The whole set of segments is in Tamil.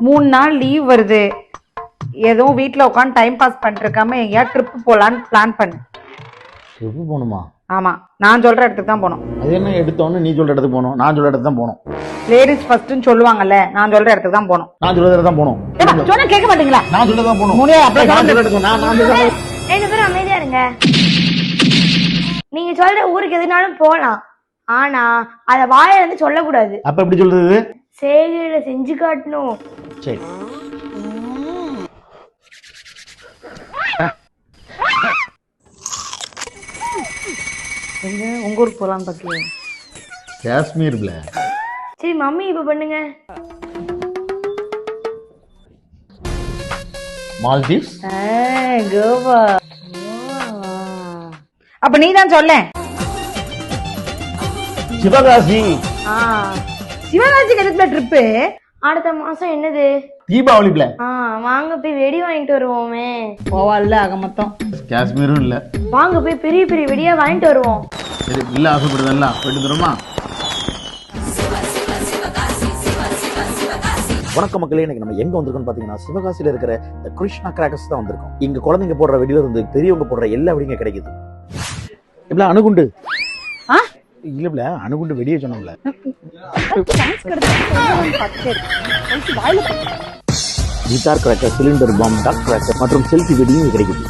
3 நாள் லீவ் வருது. ஏதோ வீட்ல உட்காந்து டைம் பாஸ் பண்ணிட்டு இருக்காம எங்கேயா ட்ரிப் போலான்னு பிளான் பண்ணு. ட்ரிப்பு போகணுமா? ஆமா, நான் சொல்ற இடத்துக்கு தான் போகணும். அது என்ன எடுத்தோன்னு நீ சொல்ற இடத்துக்கு போகணும், நான் சொல்ற இடத்துக்கு தான் போகணும். லேடிஸ் ஃபர்ஸ்ட்னு சொல்லுவாங்கல்ல, நான் சொல்ற இடத்துக்கு தான் போகணும். நான் சொல்ற இடத்துக்கு தான் போகணும். சொன்னா கேட்க மாட்டீங்களா? நான் சொல்றது தான் போகணும். முனியா அப்படியே நான் சொல்ற இடத்துக்கு நான் சொல்ற 2 பேரும் அமைதியா இருங்க. நீங்க சொல்ற ஊருக்கு எதுனாலும் போலாம், ஆனா அத வாயில இருந்து சொல்லக்கூடாது. அப்ப எப்படி சொல்றது? செய்கையில செஞ்சு காட்டணும். சரி. எங்க உங்க ஊருக்கு போலான்னு பாக்கீங்க? காஷ்மீர்ல. சரி மம்மி இப்ப பண்ணுங்க. மால்தீவ்ஸ். கோவா. அப்ப நீ தான் சொல்ல. சிவகாசி. சிவகாசிக்கு எதுக்குல ட்ரிப்பு? அடுத்த மாசம் என்னது? தீபாவளி பிள. வாங்க போய் வெடி வாங்கிட்டு வருவோமே. போவாள்ல ஆக மொத்தம். காஷ்மீரும் இல்ல. வாங்க போய் பெரிய பெரிய வெடியா வாங்கிட்டு வருவோம். சரி, இல்ல ஆசைப்படுதல்ல போயிட்டு தருமா? வணக்கம் மக்களே, இன்னைக்கு நம்ம எங்க வந்திருக்கோம்னு பாத்தீங்கன்னா சிவகாசியில இருக்கிற இந்த கிருஷ்ணா கிராக்கர்ஸ் தான் வந்திருக்கோம். இங்க குழந்தைங்க போடுற வெடியில இருந்து பெரியவங்க போடுற எல்லா வெடிங்க கிடைக்குது. இப்ப அணுகுண்டு இல்ல அணுகுண்டு வெடியே சொன்னோம்ல. கிட்டார் கிராக்கர், சிலிண்டர் பாம், டக் கிராக்கர் மற்றும் செல்ஃபி வெடியும் கிடைக்குது.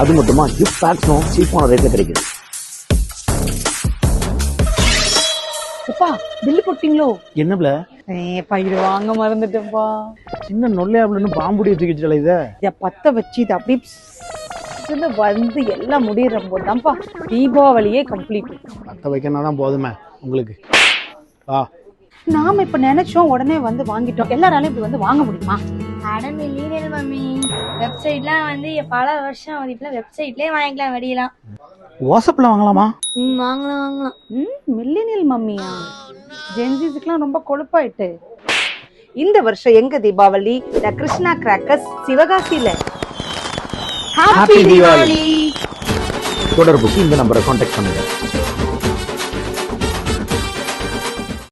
அது மட்டுமா கிஃப்ட் பேக்ஸும் சீப்பான ரேட்ல கிடைக்குது. பில்லு போட்டீங்களோ? என்னப்ல பயிர் வாங்க மறந்துட்டேன்பா. சின்ன நொல்லையாப்லன்னு பாம்புடி வச்சுக்கிச்சு. இத பத்த வச்சு இது அப்படியே வந்து எல்லாம் முடியற போதுதான்ப்பா தீபாவளியே கம்ப்ளீட். பத்த வைக்கனா தான் போதுமே உங்களுக்கு. நாம இப்ப நினைச்சோம் உடனே வந்து வாங்கிட்டோம். எல்லாராலையும் இப்படி வந்து வாங்க முடியுமா? அடம் இல்லீங்கல் மம்மி. வெப்சைட்லாம் வந்து பல வருஷம் ஆகுது. இப்ப வெப்சைட்லயே வாங்கிக்கலாம் வெடியலாம். வாட்ஸ்அப்ல வாங்கலாமா? வாங்கலாம். மில்லினியல் மம்மியா? ஜென்சிஸ்க்குலாம் ரொம்ப கொழுப்பாயிட்டு. இந்த வருஷம் எங்க தீபாவளி? த கிருஷ்ணா கிராக்கர்ஸ் சிவகாசியில. ஹாப்பி தீபாவளி. தொடர்புக்கு இந்த நம்பரை கான்டாக்ட் பண்ணுங்க.